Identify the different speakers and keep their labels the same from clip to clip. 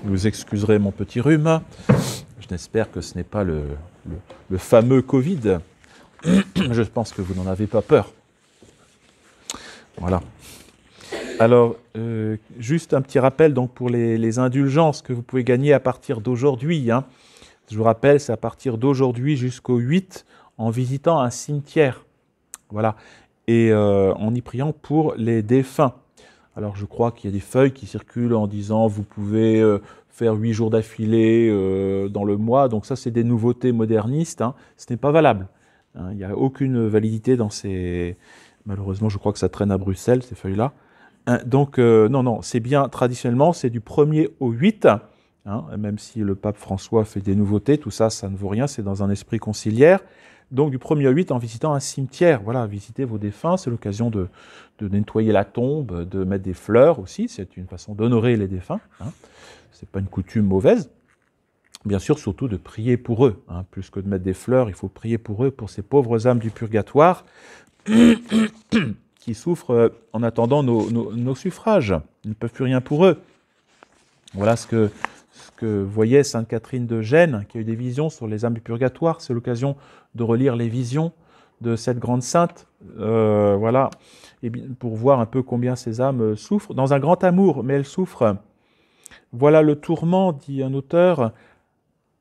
Speaker 1: Vous excuserez mon petit rhume. J'espère que ce n'est pas le fameux Covid. Je pense que vous n'en avez pas peur. Voilà. Alors, juste un petit rappel donc, pour les indulgences que vous pouvez gagner à partir d'aujourd'hui. Hein. Je vous rappelle, c'est à partir d'aujourd'hui jusqu'au 8 en visitant un cimetière. Voilà. Et en y priant pour les défunts. Alors, je crois qu'il y a des feuilles qui circulent en disant vous pouvez faire 8 jours d'affilée dans le mois. Donc ça, c'est des nouveautés modernistes. Hein. Ce n'est pas valable. Hein. Il n'y a aucune validité dans ces... Malheureusement, je crois que ça traîne à Bruxelles, ces feuilles-là. Donc, non, c'est bien, traditionnellement, c'est du 1er au 8, hein, même si le pape François fait des nouveautés, tout ça, ça ne vaut rien, c'est dans un esprit conciliaire. Donc, du 1er au 8, en visitant un cimetière, voilà, visiter vos défunts, c'est l'occasion de nettoyer la tombe, de mettre des fleurs aussi, c'est une façon d'honorer les défunts, hein. C'est pas une coutume mauvaise. Bien sûr, surtout de prier pour eux, hein. Plus que de mettre des fleurs, il faut prier pour eux, pour ces pauvres âmes du purgatoire, qui souffrent en attendant nos suffrages. Ils ne peuvent plus rien pour eux. Voilà ce que voyait Sainte Catherine de Gênes, qui a eu des visions sur les âmes du purgatoire. C'est l'occasion de relire les visions de cette grande sainte, voilà, et pour voir un peu combien ces âmes souffrent, dans un grand amour, mais elles souffrent. Voilà le tourment, dit un auteur.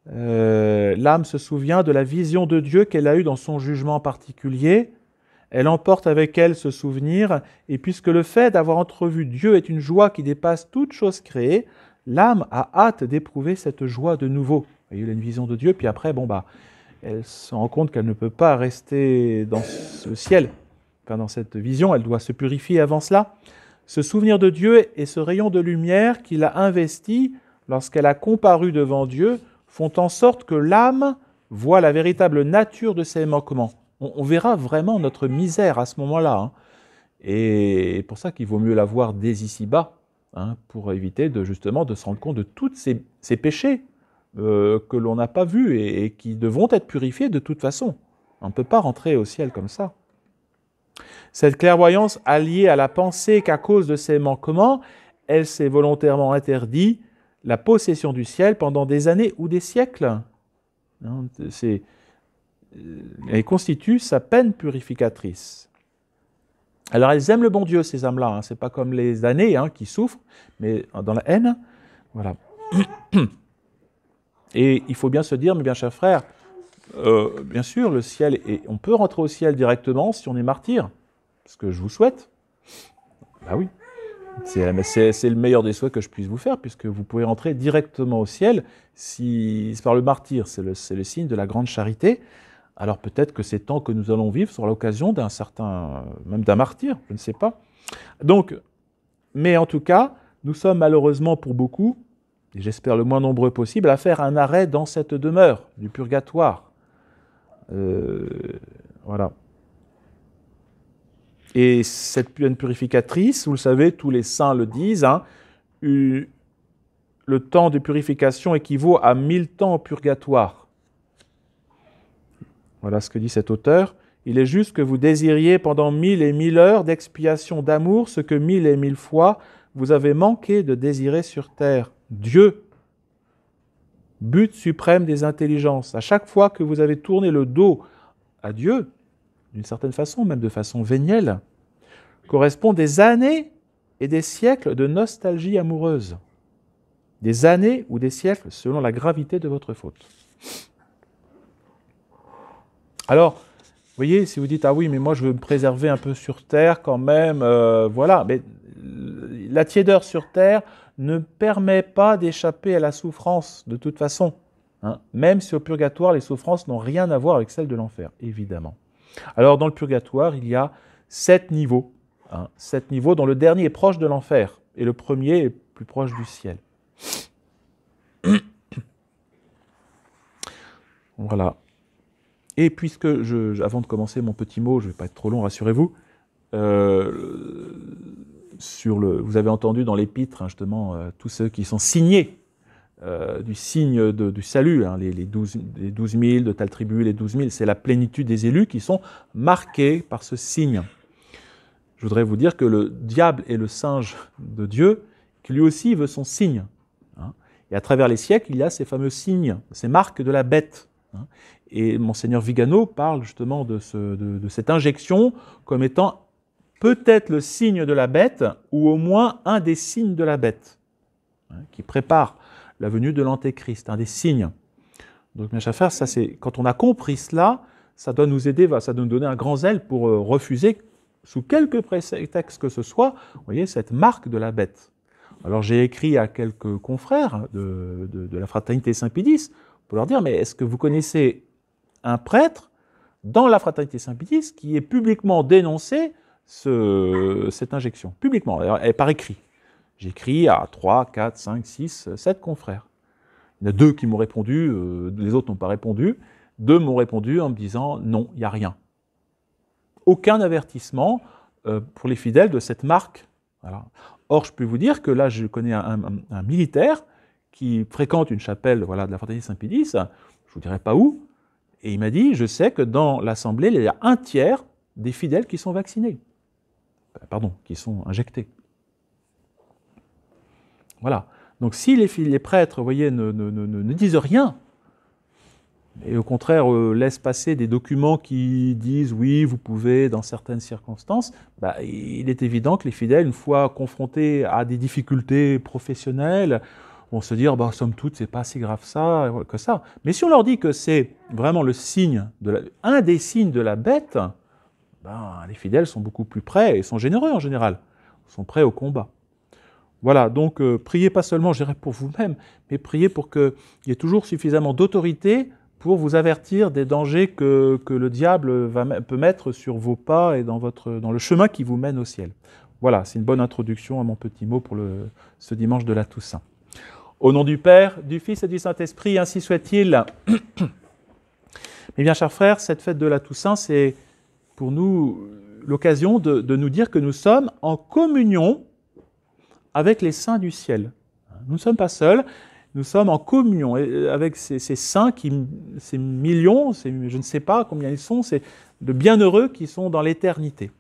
Speaker 1: L'âme se souvient de la vision de Dieu qu'elle a eue dans son jugement particulier. Elle emporte avec elle ce souvenir, et puisque le fait d'avoir entrevu Dieu est une joie qui dépasse toute chose créée, l'âme a hâte d'éprouver cette joie de nouveau. Il y a une vision de Dieu, puis après, elle se rend compte qu'elle ne peut pas rester dans ce ciel, enfin dans cette vision, elle doit se purifier avant cela. Ce souvenir de Dieu et ce rayon de lumière qui l'a investie lorsqu'elle a comparu devant Dieu font en sorte que l'âme voit la véritable nature de ses manquements. On verra vraiment notre misère à ce moment-là. Hein. Et pour ça qu'il vaut mieux la voir dès ici-bas, hein, pour éviter justement de se rendre compte de tous ces péchés que l'on n'a pas vus et qui devront être purifiés de toute façon. On ne peut pas rentrer au ciel comme ça. Cette clairvoyance alliée à la pensée qu'à cause de ses manquements, elle s'est volontairement interdit la possession du ciel pendant des années ou des siècles. Hein, elle constitue sa peine purificatrice. Alors elles aiment le bon Dieu, ces âmes-là, hein. Ce n'est pas comme les damnés, hein, qui souffrent, mais dans la haine, voilà. Et il faut bien se dire, mes bien chers frères, bien sûr, le ciel, on peut rentrer au ciel directement si on est martyr, ce que je vous souhaite. Ben oui, c'est le meilleur des souhaits que je puisse vous faire, puisque vous pouvez rentrer directement au ciel si par le martyr, c'est le signe de la grande charité. Alors peut-être que ces temps que nous allons vivre sera l'occasion même d'un martyr, je ne sais pas. Donc, mais en tout cas, nous sommes malheureusement pour beaucoup, et j'espère le moins nombreux possible, à faire un arrêt dans cette demeure du purgatoire. Voilà. Et cette peine purificatrice, vous le savez, tous les saints le disent, hein, le temps de purification équivaut à 1000 temps au purgatoire. Voilà ce que dit cet auteur. Il est juste que vous désiriez pendant 1000 et 1000 heures d'expiation d'amour ce que 1000 et 1000 fois vous avez manqué de désirer sur terre. Dieu, but suprême des intelligences. À chaque fois que vous avez tourné le dos à Dieu, d'une certaine façon, même de façon vénielle, correspond des années et des siècles de nostalgie amoureuse. Des années ou des siècles selon la gravité de votre faute. Alors, vous voyez, si vous dites « Ah oui, mais moi je veux me préserver un peu sur terre quand même, voilà », mais la tiédeur sur terre ne permet pas d'échapper à la souffrance de toute façon, hein, même si au purgatoire, les souffrances n'ont rien à voir avec celles de l'enfer, évidemment. Alors, dans le purgatoire, il y a 7 niveaux, hein, 7 niveaux dont le dernier est proche de l'enfer et le premier est plus proche du ciel. Voilà. Et puisque, avant de commencer mon petit mot, je ne vais pas être trop long, rassurez-vous, vous avez entendu dans l'épître, hein, justement, tous ceux qui sont signés du signe du salut, hein, les 12 000 de telle tribu, les 12 000, c'est la plénitude des élus qui sont marqués par ce signe. Je voudrais vous dire que le diable est le singe de Dieu, qui lui aussi veut son signe. Hein. Et à travers les siècles, il y a ces fameux signes, ces marques de la bête. Et Monseigneur Vigano parle justement de cette injection comme étant peut-être le signe de la bête, ou au moins un des signes de la bête, qui prépare la venue de l'Antéchrist, un des signes. Donc, mes chers frères, ça, quand on a compris cela, ça doit nous aider, ça doit nous donner un grand zèle pour refuser, sous quelque prétexte que ce soit, vous voyez, cette marque de la bête. Alors j'ai écrit à quelques confrères de la fraternité Saint-Pédis pour leur dire, mais est-ce que vous connaissez un prêtre dans la fraternité Saint-Pédis qui ait publiquement dénoncé cette injection, publiquement, et par écrit. J'ai écrit à 3, 4, 5, 6, 7 confrères. Il y en a 2 qui m'ont répondu, les autres n'ont pas répondu. 2 m'ont répondu en me disant, non, il n'y a rien. Aucun avertissement pour les fidèles de cette marque. Voilà. Or, je peux vous dire que là, je connais un militaire qui fréquente une chapelle de la fraternité Saint-Pédis, je ne vous dirai pas où, et il m'a dit, je sais que dans l'assemblée, il y a 1/3 des fidèles qui sont vaccinés. Pardon, qui sont injectés. Voilà. Donc si les prêtres, vous voyez, ne disent rien, et au contraire laissent passer des documents qui disent oui, vous pouvez dans certaines circonstances, il est évident que les fidèles, une fois confrontés à des difficultés professionnelles, vont se dire somme toute, c'est pas si grave que ça. Mais si on leur dit que c'est vraiment le signe un des signes de la bête, les fidèles sont beaucoup plus prêts et sont généreux en général, sont prêts au combat. Voilà, donc priez pas seulement, je dirais, pour vous-même, mais priez pour qu'il y ait toujours suffisamment d'autorité pour vous avertir des dangers que le diable peut mettre sur vos pas et dans le chemin qui vous mène au ciel. Voilà, c'est une bonne introduction à mon petit mot pour ce dimanche de la Toussaint. Au nom du Père, du Fils et du Saint-Esprit, ainsi soit-il. Mais bien, chers frères, cette fête de la Toussaint, c'est pour nous l'occasion de nous dire que nous sommes en communion avec les saints du ciel. Nous ne sommes pas seuls, nous sommes en communion avec ces saints, ces millions, je ne sais pas combien ils sont, c'est de bienheureux qui sont dans l'éternité.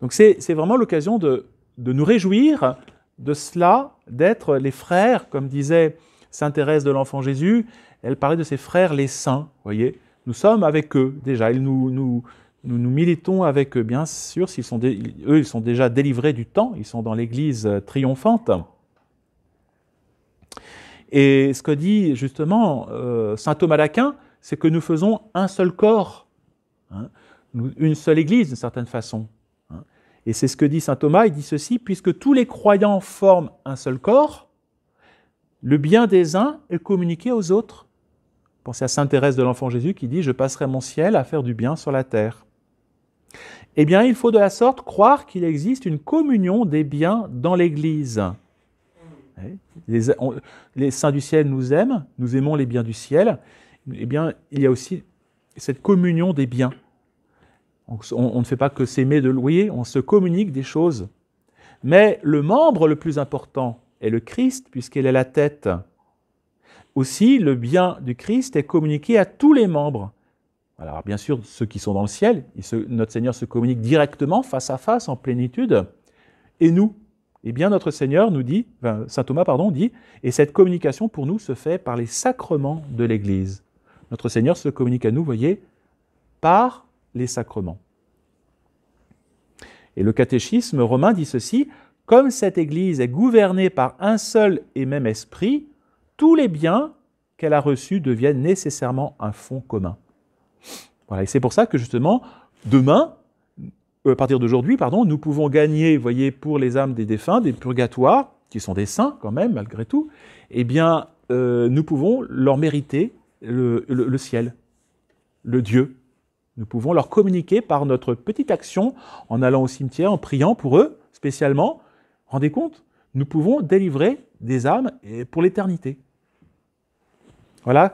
Speaker 1: Donc c'est vraiment l'occasion de nous réjouir de cela, d'être les frères, comme disait Sainte Thérèse de l'Enfant Jésus, elle parlait de ses frères les saints, voyez. Nous sommes avec eux déjà, nous militons avec eux, bien sûr, eux ils sont déjà délivrés du temps, ils sont dans l'Église triomphante. Et ce que dit justement saint Thomas d'Aquin, c'est que nous faisons un seul corps, une seule Église d'une certaine façon. Et c'est ce que dit saint Thomas, il dit ceci, puisque tous les croyants forment un seul corps, le bien des uns est communiqué aux autres. Pensez à sainte Thérèse de l'Enfant Jésus qui dit « Je passerai mon ciel à faire du bien sur la terre ». Eh bien, il faut de la sorte croire qu'il existe une communion des biens dans l'Église. Les saints du ciel nous aiment, nous aimons les biens du ciel. Eh bien, il y a aussi cette communion des biens. On ne fait pas que s'aimer de louer, on se communique des choses. Mais le membre le plus important est le Christ, puisqu'il est la tête. Aussi, le bien du Christ est communiqué à tous les membres. Alors, bien sûr, ceux qui sont dans le ciel, notre Seigneur se communique directement, face à face, en plénitude. Et nous, eh bien, notre Seigneur nous dit, saint Thomas, dit, et cette communication pour nous se fait par les sacrements de l'Église. Notre Seigneur se communique à nous, voyez, par les sacrements. Et le catéchisme romain dit ceci, comme cette Église est gouvernée par un seul et même esprit, tous les biens qu'elle a reçus deviennent nécessairement un fonds commun. Voilà, et c'est pour ça que justement, à partir d'aujourd'hui, nous pouvons gagner, voyez, pour les âmes des défunts, des purgatoires, qui sont des saints quand même, malgré tout, eh bien, nous pouvons leur mériter le ciel, le Dieu. Nous pouvons leur communiquer par notre petite action, en allant au cimetière, en priant pour eux, spécialement. Rendez compte, nous pouvons délivrer des âmes pour l'éternité. Voilà.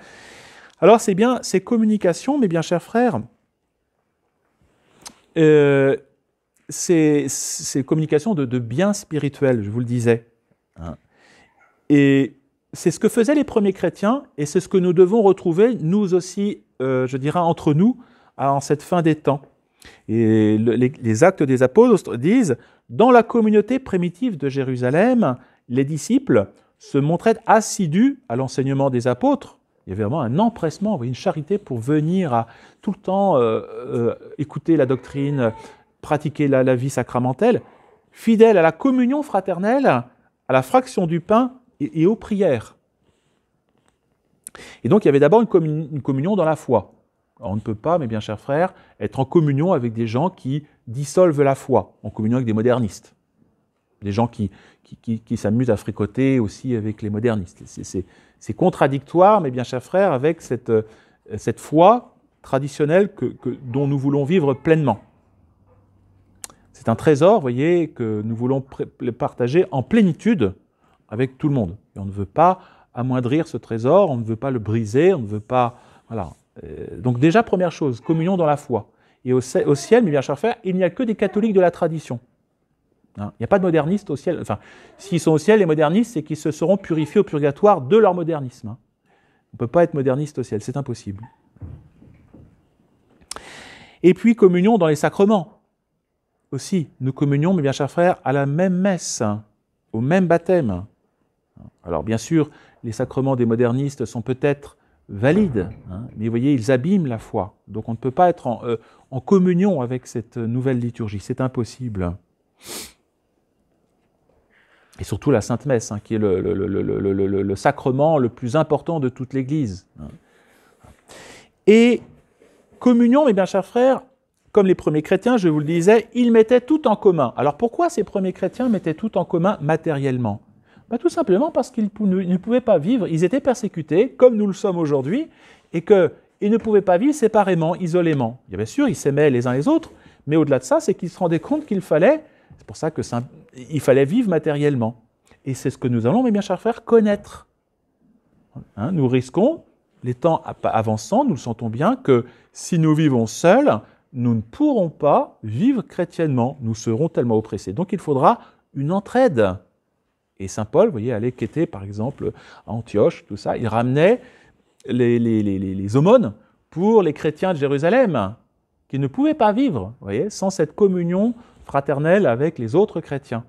Speaker 1: Alors c'est bien ces communications, mes bien chers frères, ces communications de biens spirituels, je vous le disais. Et c'est ce que faisaient les premiers chrétiens, et c'est ce que nous devons retrouver, nous aussi, je dirais, entre nous, en cette fin des temps. Et les Actes des Apôtres disent « Dans la communauté primitive de Jérusalem, les disciples se montraient assidus à l'enseignement des apôtres. Il y avait vraiment un empressement, une charité pour venir à tout le temps écouter la doctrine, pratiquer la vie sacramentelle, fidèles à la communion fraternelle, à la fraction du pain et aux prières. Et donc il y avait d'abord une communion dans la foi. Alors, on ne peut pas, mes bien chers frères, être en communion avec des gens qui dissolvent la foi, en communion avec des modernistes. Des gens qui s'amusent à fricoter aussi avec les modernistes. C'est contradictoire, mes bien chers frères, avec cette foi traditionnelle dont nous voulons vivre pleinement. C'est un trésor, vous voyez, que nous voulons partager en plénitude avec tout le monde. Et on ne veut pas amoindrir ce trésor, on ne veut pas le briser, on ne veut pas... Voilà. Donc déjà, première chose, communion dans la foi. Et au ciel, mes bien chers frères, il n'y a que des catholiques de la tradition. Il n'y a pas de modernistes au ciel. Enfin, s'ils sont au ciel, les modernistes, c'est qu'ils se seront purifiés au purgatoire de leur modernisme. On ne peut pas être moderniste au ciel, c'est impossible. Et puis, communion dans les sacrements. Aussi, nous communions, mes bien chers frères, à la même messe, au même baptême. Alors, bien sûr, les sacrements des modernistes sont peut-être valides, mais vous voyez, ils abîment la foi. Donc, on ne peut pas être en communion avec cette nouvelle liturgie, c'est impossible. Et surtout la Sainte Messe, qui est le sacrement le plus important de toute l'Église. Et communion, mes bien chers frères, comme les premiers chrétiens, je vous le disais, ils mettaient tout en commun. Alors pourquoi ces premiers chrétiens mettaient tout en commun matériellement ? Tout simplement parce qu'ils ne pouvaient pas vivre, ils étaient persécutés, comme nous le sommes aujourd'hui, et qu'ils ne pouvaient pas vivre séparément, isolément. Et bien sûr, ils s'aimaient les uns les autres, mais au-delà de ça, c'est qu'ils se rendaient compte qu'il fallait, c'est pour ça qu'il fallait vivre matériellement. Et c'est ce que nous allons, mes bien chers frères, connaître. Nous risquons, les temps avançant, nous le sentons bien, que si nous vivons seuls, nous ne pourrons pas vivre chrétiennement. Nous serons tellement oppressés. Donc il faudra une entraide. Et saint Paul, vous voyez, allait quêter, par exemple, à Antioche, tout ça, il ramenait les aumônes pour les chrétiens de Jérusalem, qui ne pouvaient pas vivre, vous voyez, sans cette communion fraternelle avec les autres chrétiens.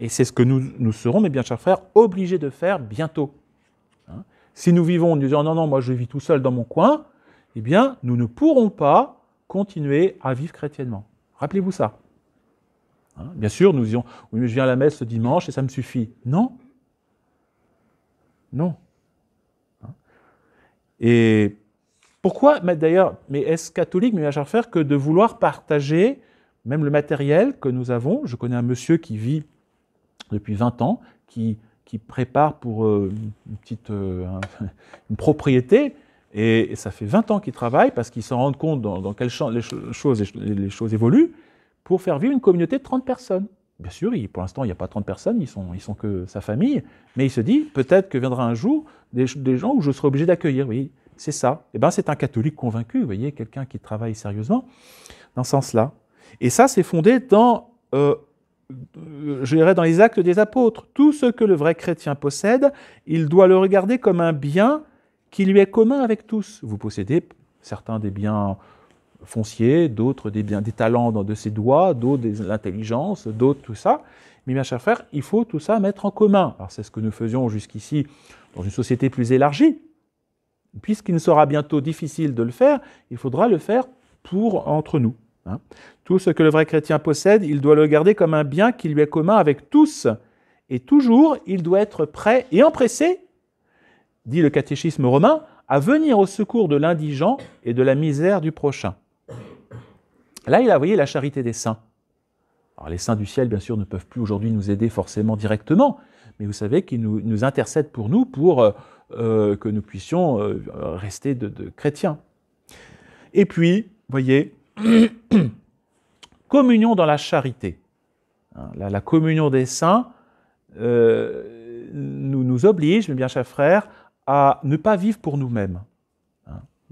Speaker 1: Et c'est ce que nous serons, mes bien chers frères, obligés de faire bientôt. Si nous vivons en disant « non, moi je vis tout seul dans mon coin », eh bien, nous ne pourrons pas continuer à vivre chrétiennement. Rappelez-vous ça. Bien sûr, nous disons « oui, mais je viens à la messe ce dimanche et ça me suffit ». Non. Non. Et pourquoi, d'ailleurs, mais est-ce catholique, mes bien chers frères, que de vouloir partager même le matériel que nous avons ? Je connais un monsieur qui vit depuis 20 ans, qui prépare pour une propriété, et ça fait 20 ans qu'il travaille, parce qu'il s'en rend compte dans quel champ les choses évoluent, pour faire vivre une communauté de 30 personnes. Bien sûr, pour l'instant, il n'y a pas 30 personnes, ils sont que sa famille, mais il se dit, peut-être que viendra un jour des gens où je serai obligé d'accueillir. Oui, c'est ça. Et bien, c'est un catholique convaincu, vous voyez, quelqu'un qui travaille sérieusement dans ce sens-là. Et ça, c'est fondé dans... je dirais dans les actes des apôtres. Tout ce que le vrai chrétien possède, il doit le regarder comme un bien qui lui est commun avec tous. Vous possédez certains des biens fonciers, d'autres des talents de ses doigts, d'autres de l'intelligence, d'autres tout ça. Mais mes chers frères, il faut tout ça mettre en commun. Alors c'est ce que nous faisions jusqu'ici dans une société plus élargie. Puisqu'il sera bientôt difficile de le faire, il faudra le faire entre nous. Tout ce que le vrai chrétien possède, il doit le garder comme un bien qui lui est commun avec tous. Et toujours, il doit être prêt et empressé, dit le catéchisme romain, à venir au secours de l'indigent et de la misère du prochain. Là, il a, vous voyez, la charité des saints. Alors, les saints du ciel, bien sûr, ne peuvent plus aujourd'hui nous aider forcément directement, mais vous savez qu'ils nous intercèdent pour nous, pour que nous puissions rester de chrétiens. Et puis, vous voyez, communion dans la charité. La communion des saints nous oblige, mes bien chers frères, à ne pas vivre pour nous-mêmes.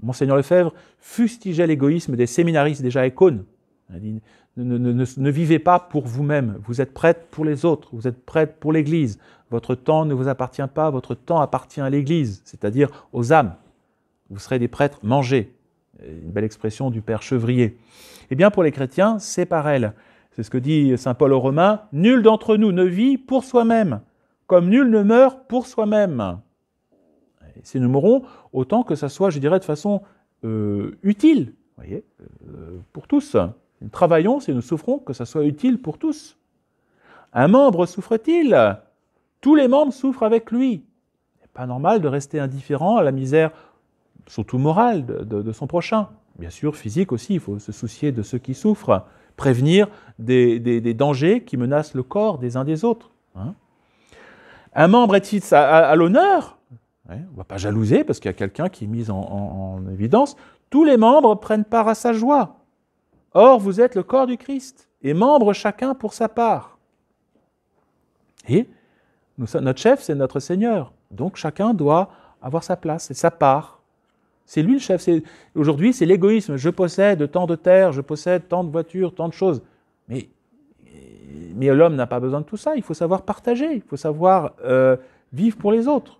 Speaker 1: Monseigneur Lefebvre fustigeait l'égoïsme des séminaristes déjà à Écône. Il dit, ne vivez pas pour vous-même, vous êtes prêtres pour les autres, vous êtes prêtres pour l'Église. Votre temps ne vous appartient pas, votre temps appartient à l'Église, c'est-à-dire aux âmes. Vous serez des prêtres mangés. Une belle expression du Père Chevrier. Eh bien, pour les chrétiens, c'est pareil. C'est ce que dit saint Paul aux Romains, « Nul d'entre nous ne vit pour soi-même. comme nul ne meurt pour soi-même. Et si nous mourons, autant que ça soit, je dirais, de façon utile, voyez, pour tous. Nous travaillons, si nous souffrons, que ça soit utile pour tous. Un membre souffre-t-il? Tous les membres souffrent avec lui. Il n'est pas normal de rester indifférent à la misère, surtout morale, de son prochain. Bien sûr, physique aussi, il faut se soucier de ceux qui souffrent, prévenir des dangers qui menacent le corps des uns des autres. Hein. Un membre est-il à l'honneur? On ne va pas jalouser parce qu'il y a quelqu'un qui est mis en évidence. Tous les membres prennent part à sa joie. Or, vous êtes le corps du Christ, et membres chacun pour sa part. Et notre chef, c'est notre Seigneur. Donc, chacun doit avoir sa place et sa part. C'est lui le chef. Aujourd'hui, c'est l'égoïsme. Je possède tant de terres, je possède tant de voitures, tant de choses. Mais l'homme n'a pas besoin de tout ça. Il faut savoir partager. Il faut savoir vivre pour les autres.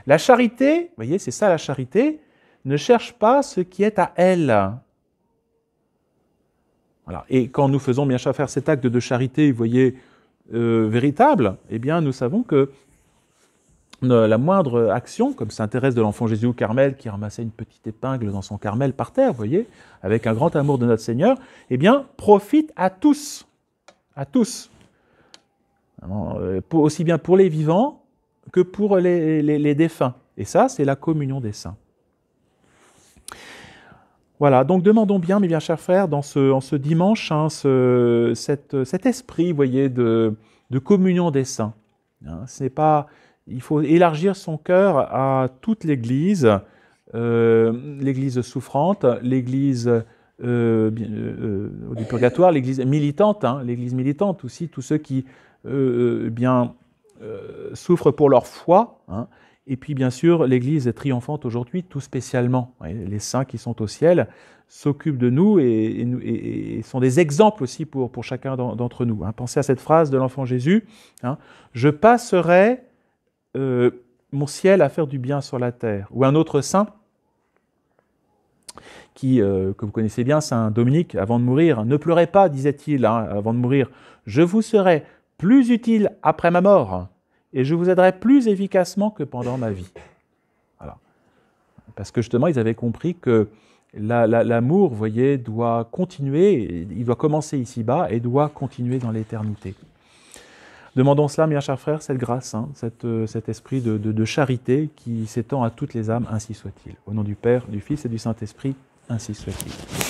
Speaker 1: La charité, vous voyez, c'est ça la charité, ne cherche pas ce qui est à elle. Voilà. Et quand nous faisons bien sûr faire cet acte de charité, vous voyez, véritable, eh bien nous savons que la moindre action, comme Sainte Thérèse de l'Enfant Jésus au Carmel, qui ramassait une petite épingle dans son Carmel par terre, vous voyez, avec un grand amour de notre Seigneur, eh bien profite à tous. À tous. Aussi bien pour les vivants que pour les défunts. Et ça, c'est la communion des saints. Voilà, donc demandons bien, mes bien chers frères, en ce dimanche, hein, cet esprit, vous voyez, de communion des saints. Hein, il faut élargir son cœur à toute l'Église, l'Église souffrante, l'Église du purgatoire, l'Église militante, hein, l'Église militante aussi, tous ceux qui souffrent pour leur foi, hein, et puis bien sûr l'Église triomphante aujourd'hui, tout spécialement. Les saints qui sont au ciel s'occupent de nous et sont des exemples aussi pour chacun d'entre nous. Hein. Pensez à cette phrase de l'enfant Jésus, hein, « Je passerai mon ciel à faire du bien sur la terre ». Ou un autre saint, que vous connaissez bien, Saint Dominique, avant de mourir, « Ne pleurez pas, disait-il, hein, avant de mourir, je vous serai plus utile après ma mort, et je vous aiderai plus efficacement que pendant ma vie. » Voilà. Parce que justement, ils avaient compris que l'amour, vous voyez, doit continuer, il doit commencer ici-bas et doit continuer dans l'éternité. Demandons cela, mes chers frères, cette grâce, hein, cet esprit de charité qui s'étend à toutes les âmes, ainsi soit-il. Au nom du Père, du Fils et du Saint-Esprit, ainsi soit-il.